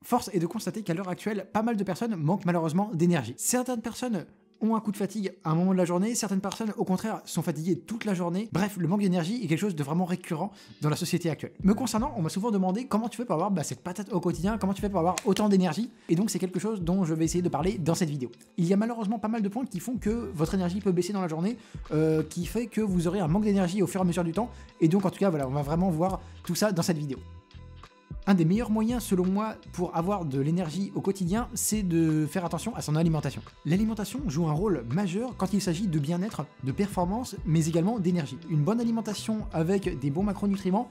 Force est de constater qu'à l'heure actuelle, pas mal de personnes manquent malheureusement d'énergie. Certaines personnes ont un coup de fatigue à un moment de la journée, certaines personnes au contraire sont fatiguées toute la journée. Bref, le manque d'énergie est quelque chose de vraiment récurrent dans la société actuelle. Me concernant, on m'a souvent demandé comment tu fais pour avoir cette patate au quotidien, comment tu fais pour avoir autant d'énergie, et donc c'est quelque chose dont je vais essayer de parler dans cette vidéo. Il y a malheureusement pas mal de points qui font que votre énergie peut baisser dans la journée, qui fait que vous aurez un manque d'énergie au fur et à mesure du temps, et donc en tout cas voilà, on va vraiment voir tout ça dans cette vidéo. Un des meilleurs moyens, selon moi, pour avoir de l'énergie au quotidien, c'est de faire attention à son alimentation. L'alimentation joue un rôle majeur quand il s'agit de bien-être, de performance, mais également d'énergie. Une bonne alimentation avec des bons macronutriments,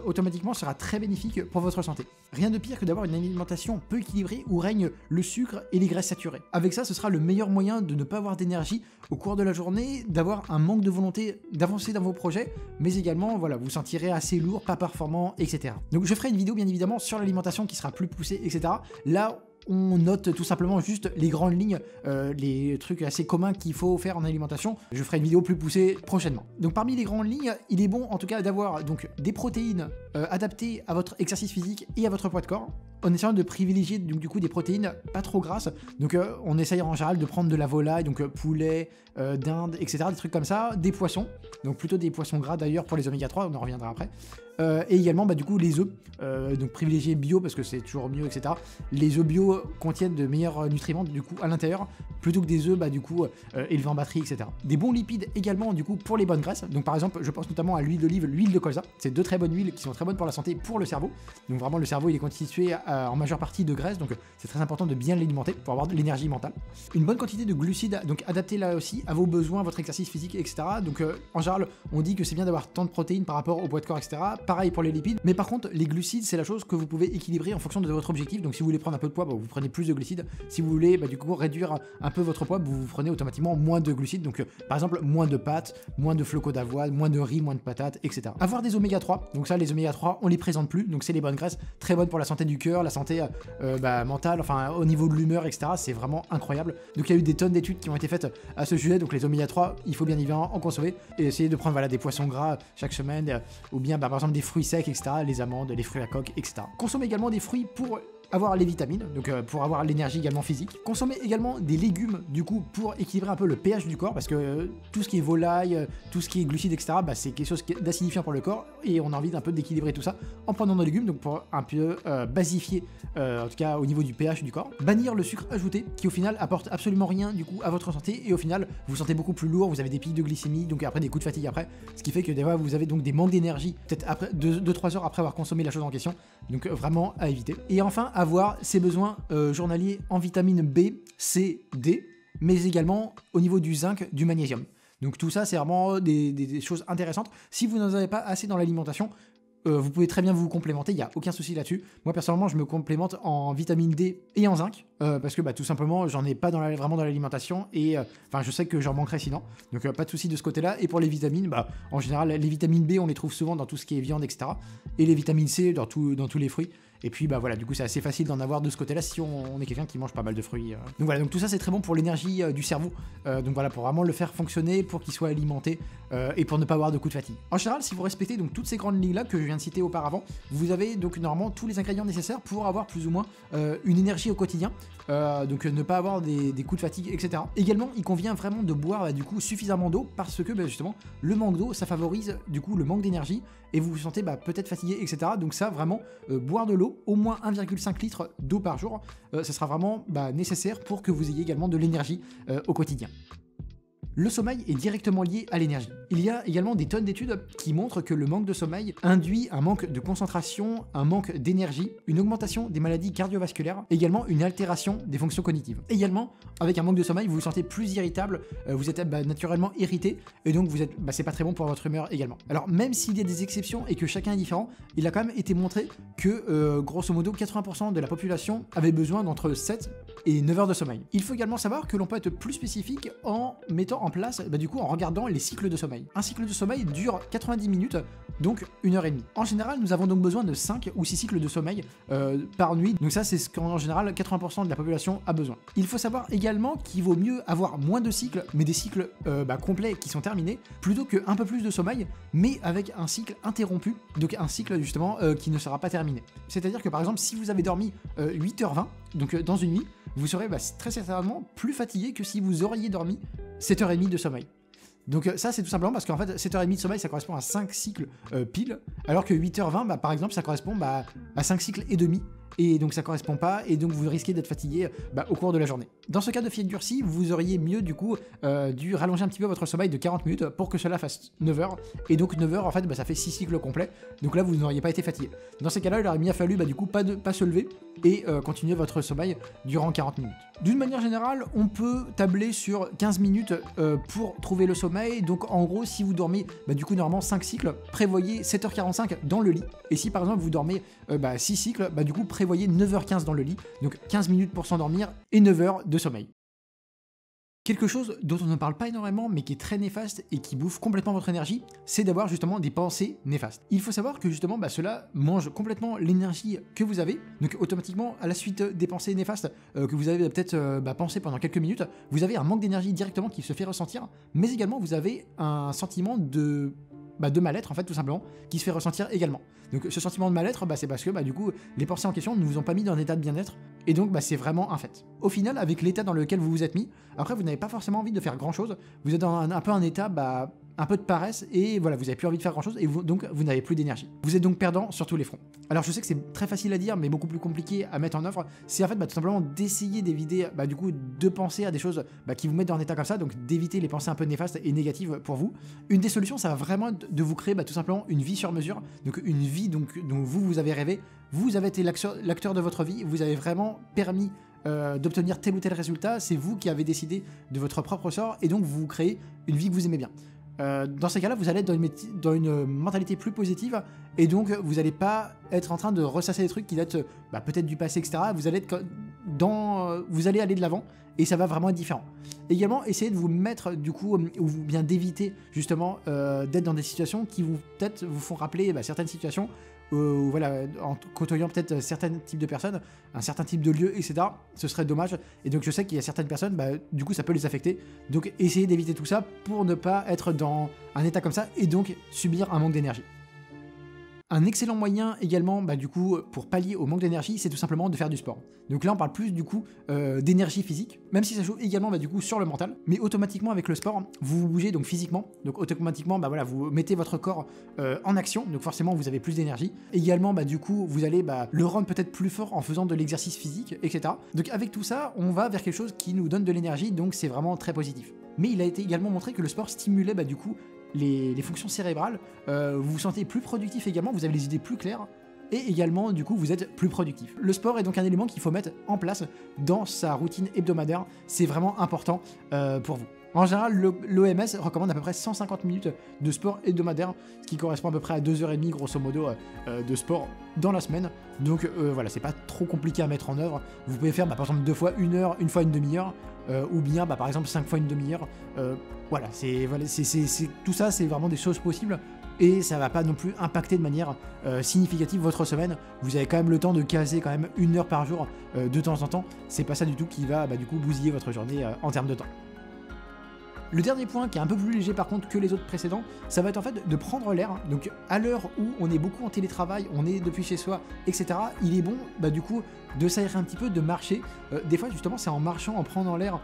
automatiquement sera très bénéfique pour votre santé. Rien de pire que d'avoir une alimentation peu équilibrée où règne le sucre et les graisses saturées. Avec ça, ce sera le meilleur moyen de ne pas avoir d'énergie au cours de la journée, d'avoir un manque de volonté d'avancer dans vos projets, mais également, voilà, vous sentirez assez lourd, pas performant, etc. Donc je ferai une vidéo bien évidemment sur l'alimentation qui sera plus poussée, etc. Là, on note tout simplement juste les grandes lignes, les trucs assez communs qu'il faut faire en alimentation. Je ferai une vidéo plus poussée prochainement. Donc parmi les grandes lignes, il est bon en tout cas d'avoir donc des protéines adaptées à votre exercice physique et à votre poids de corps, en essayant de privilégier du coup des protéines pas trop grasses. Donc on essaye en général de prendre de la volaille, donc poulet, dinde, etc. Des trucs comme ça, des poissons, donc plutôt des poissons gras d'ailleurs pour les oméga 3, on en reviendra après. Et également du coup les œufs, donc privilégier bio parce que c'est toujours mieux, etc. Les œufs bio contiennent de meilleurs nutriments du coup à l'intérieur plutôt que des œufs du coup élevés en batterie, etc. Des bons lipides également du coup pour les bonnes graisses. Donc par exemple je pense notamment à l'huile d'olive, l'huile de colza. C'est deux très bonnes huiles qui sont très bonnes pour la santé, pour le cerveau. Donc vraiment le cerveau il est constitué en majeure partie de graisse, donc c'est très important de bien l'alimenter pour avoir de l'énergie mentale. Une bonne quantité de glucides, donc adapté là aussi à vos besoins, votre exercice physique, etc. Donc en général on dit que c'est bien d'avoir tant de protéines par rapport au poids de corps, etc. Pareil pour les lipides, mais par contre les glucides c'est la chose que vous pouvez équilibrer en fonction de votre objectif. Donc si vous voulez prendre un peu de poids, vous prenez plus de glucides. Si vous voulez du coup réduire un peu votre poids, vous prenez automatiquement moins de glucides. Donc par exemple moins de pâtes, moins de flocons d'avoine, moins de riz, moins de patates, etc. Avoir des oméga 3, donc ça les oméga 3 on les présente plus, donc c'est les bonnes graisses, très bonnes pour la santé du cœur, la santé mentale, enfin au niveau de l'humeur, etc. C'est vraiment incroyable. Donc il y a eu des tonnes d'études qui ont été faites à ce sujet. Donc les oméga 3 il faut bien évidemment en consommer et essayer de prendre des poissons gras chaque semaine, ou bien par exemple des fruits secs, etc. Les amandes, les fruits à coque, etc. Consommez également des fruits pour avoir les vitamines, donc pour avoir l'énergie également physique. Consommez également des légumes du coup pour équilibrer un peu le pH du corps, parce que tout ce qui est volaille, tout ce qui est glucides, etc. C'est quelque chose d'acidifiant pour le corps et on a envie d'un peu d'équilibrer tout ça en prenant nos légumes, donc pour un peu basifier en tout cas au niveau du pH du corps. Bannir le sucre ajouté qui au final apporte absolument rien du coup à votre santé et au final vous vous sentez beaucoup plus lourd, vous avez des pics de glycémie, donc après des coups de fatigue après, ce qui fait que des fois vous avez donc des manques d'énergie peut-être après 2-3 heures après avoir consommé la chose en question, donc vraiment à éviter. Et enfin avoir ses besoins journaliers en vitamine B, C, D, mais également au niveau du zinc, du magnésium. Donc tout ça c'est vraiment des choses intéressantes. Si vous n'en avez pas assez dans l'alimentation, vous pouvez très bien vous complémenter, il n'y a aucun souci là-dessus. Moi personnellement je me complémente en vitamine D et en zinc, parce que tout simplement j'en ai pas vraiment dans l'alimentation et je sais que j'en manquerais sinon. Donc pas de souci de ce côté-là. Et pour les vitamines, en général les vitamines B on les trouve souvent dans tout ce qui est viande, etc. Et les vitamines C dans tous les fruits. Et puis voilà, du coup c'est assez facile d'en avoir de ce côté-là si on est quelqu'un qui mange pas mal de fruits. Donc voilà, donc tout ça c'est très bon pour l'énergie du cerveau. Donc voilà, pour vraiment le faire fonctionner, pour qu'il soit alimenté et pour ne pas avoir de coups de fatigue. En général, si vous respectez donc toutes ces grandes lignes-là que je viens de citer auparavant, vous avez donc normalement tous les ingrédients nécessaires pour avoir plus ou moins une énergie au quotidien. Donc ne pas avoir des coups de fatigue, etc. Également, il convient vraiment de boire du coup suffisamment d'eau parce que justement le manque d'eau ça favorise du coup le manque d'énergie et vous vous sentez peut-être fatigué, etc. Donc ça vraiment boire de l'eau, au moins 1,5 litre d'eau par jour, ça sera vraiment nécessaire pour que vous ayez également de l'énergie au quotidien. Le sommeil est directement lié à l'énergie. Il y a également des tonnes d'études qui montrent que le manque de sommeil induit un manque de concentration, un manque d'énergie, une augmentation des maladies cardiovasculaires, également une altération des fonctions cognitives. Également, avec un manque de sommeil, vous vous sentez plus irritable, vous êtes naturellement irrité, et donc vous êtes, c'est pas très bon pour votre humeur également. Alors même s'il y a des exceptions et que chacun est différent, il a quand même été montré que grosso modo 80% de la population avait besoin d'entre 7 et 9 heures de sommeil. Il faut également savoir que l'on peut être plus spécifique en mettant en place du coup en regardant les cycles de sommeil. Un cycle de sommeil dure 90 minutes, donc 1h30. En général, nous avons donc besoin de 5 ou 6 cycles de sommeil par nuit. Donc ça, c'est ce qu'en général 80% de la population a besoin. Il faut savoir également qu'il vaut mieux avoir moins de cycles, mais des cycles complets qui sont terminés, plutôt qu'un peu plus de sommeil, mais avec un cycle interrompu, donc un cycle justement qui ne sera pas terminé. C'est-à-dire que par exemple, si vous avez dormi 8h20, donc dans une nuit, vous serez très certainement plus fatigué que si vous auriez dormi 7h30 de sommeil. Donc ça, c'est tout simplement parce qu'en fait 7h30 de sommeil, ça correspond à 5 cycles pile, alors que 8h20 par exemple, ça correspond à 5 cycles et demi, et donc ça correspond pas, et donc vous risquez d'être fatigué au cours de la journée. Dans ce cas de fille durcie, vous auriez mieux du coup dû rallonger un petit peu votre sommeil de 40 minutes pour que cela fasse 9h, et donc 9h en fait ça fait 6 cycles complets, donc là vous n'auriez pas été fatigué. Dans ces cas-là, il aurait bien fallu du coup pas se lever et continuer votre sommeil durant 40 minutes. D'une manière générale, on peut tabler sur 15 minutes pour trouver le sommeil, donc en gros si vous dormez du coup normalement 5 cycles, prévoyez 7h45 dans le lit, et si par exemple vous dormez 6 cycles, du coup prévoyez 9h15 dans le lit, donc 15 minutes pour s'endormir et 9 heures de sommeil. Quelque chose dont on ne parle pas énormément mais qui est très néfaste et qui bouffe complètement votre énergie, c'est d'avoir justement des pensées néfastes. Il faut savoir que justement cela mange complètement l'énergie que vous avez, donc automatiquement à la suite des pensées néfastes que vous avez peut-être pensé pendant quelques minutes, vous avez un manque d'énergie directement qui se fait ressentir, mais également vous avez un sentiment de mal-être en fait tout simplement, qui se fait ressentir également. Donc ce sentiment de mal-être, c'est parce que du coup les pensées en question ne vous ont pas mis dans un état de bien-être, et donc c'est vraiment un fait. Au final, avec l'état dans lequel vous vous êtes mis, après vous n'avez pas forcément envie de faire grand chose, vous êtes dans un peu un état un peu de paresse, et voilà, vous n'avez plus envie de faire grand chose, et donc vous n'avez plus d'énergie. Vous êtes donc perdant sur tous les fronts. Alors je sais que c'est très facile à dire, mais beaucoup plus compliqué à mettre en œuvre, c'est en fait tout simplement d'essayer d'éviter du coup de penser à des choses qui vous mettent dans un état comme ça, donc d'éviter les pensées un peu néfastes et négatives pour vous. Une des solutions, ça va vraiment être de vous créer tout simplement une vie sur mesure, donc une vie dont vous avez rêvé, vous avez été l'acteur de votre vie, vous avez vraiment permis d'obtenir tel ou tel résultat, c'est vous qui avez décidé de votre propre sort, et donc vous créez une vie que vous aimez bien. Dans ces cas-là, vous allez être dans une mentalité plus positive, et donc vous n'allez pas être en train de ressasser des trucs qui datent peut-être du passé, etc. Vous allez être vous allez aller de l'avant, et ça va vraiment être différent. Également, essayez de vous mettre du coup, ou bien d'éviter justement d'être dans des situations qui peut-être vous font rappeler certaines situations, voilà, en côtoyant peut-être certains types de personnes, un certain type de lieu, etc. Ce serait dommage. Et donc je sais qu'il y a certaines personnes, du coup ça peut les affecter. Donc essayez d'éviter tout ça pour ne pas être dans un état comme ça et donc subir un manque d'énergie. Un excellent moyen également, du coup, pour pallier au manque d'énergie, c'est tout simplement de faire du sport. Donc là, on parle plus du coup d'énergie physique, même si ça joue également du coup sur le mental. Mais automatiquement avec le sport, vous vous bougez donc physiquement. Donc automatiquement, voilà, vous mettez votre corps en action. Donc forcément, vous avez plus d'énergie. Également, du coup, vous allez le rendre peut-être plus fort en faisant de l'exercice physique, etc. Donc avec tout ça, on va vers quelque chose qui nous donne de l'énergie. Donc c'est vraiment très positif. Mais il a été également montré que le sport stimulait du coup les fonctions cérébrales, vous vous sentez plus productif également, vous avez les idées plus claires, et également du coup vous êtes plus productif. Le sport est donc un élément qu'il faut mettre en place dans sa routine hebdomadaire, c'est vraiment important pour vous. En général, l'OMS recommande à peu près 150 minutes de sport hebdomadaire, ce qui correspond à peu près à 2h30 grosso modo de sport dans la semaine. Donc voilà, c'est pas trop compliqué à mettre en œuvre. Vous pouvez faire par exemple 2 fois 1 heure, une fois une demi-heure, ou bien par exemple 5 fois une demi-heure. Voilà, tout ça, c'est vraiment des choses possibles. Et ça va pas non plus impacter de manière significative votre semaine. Vous avez quand même le temps de caser quand même 1 heure par jour de temps en temps. C'est pas ça du tout qui va du coup bousiller votre journée en termes de temps. Le dernier point qui est un peu plus léger par contre que les autres précédents, ça va être en fait de prendre l'air. Donc à l'heure où on est beaucoup en télétravail, on est depuis chez soi, etc. Il est bon du coup de s'aérer un petit peu, de marcher. Des fois justement c'est en marchant, en prenant l'air,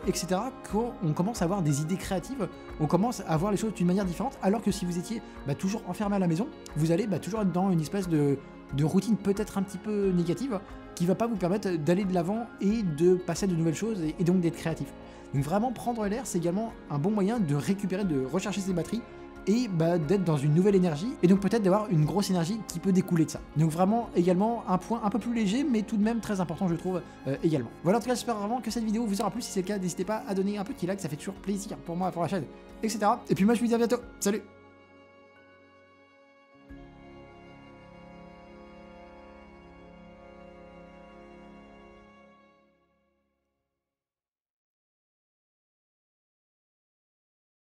etc. qu'on commence à avoir des idées créatives, on commence à voir les choses d'une manière différente, alors que si vous étiez toujours enfermé à la maison, vous allez toujours être dans une espèce de routine peut-être un petit peu négative, qui va pas vous permettre d'aller de l'avant et de passer à de nouvelles choses et donc d'être créatif. Donc vraiment prendre l'air, c'est également un bon moyen de récupérer, de recharger ses batteries et d'être dans une nouvelle énergie et donc peut-être d'avoir une grosse énergie qui peut découler de ça. Donc vraiment également un point un peu plus léger mais tout de même très important je trouve également. Voilà, en tout cas j'espère vraiment que cette vidéo vous aura plu. Si c'est le cas, n'hésitez pas à donner un petit like, ça fait toujours plaisir pour moi, pour la chaîne, etc. Et puis moi je vous dis à bientôt, salut.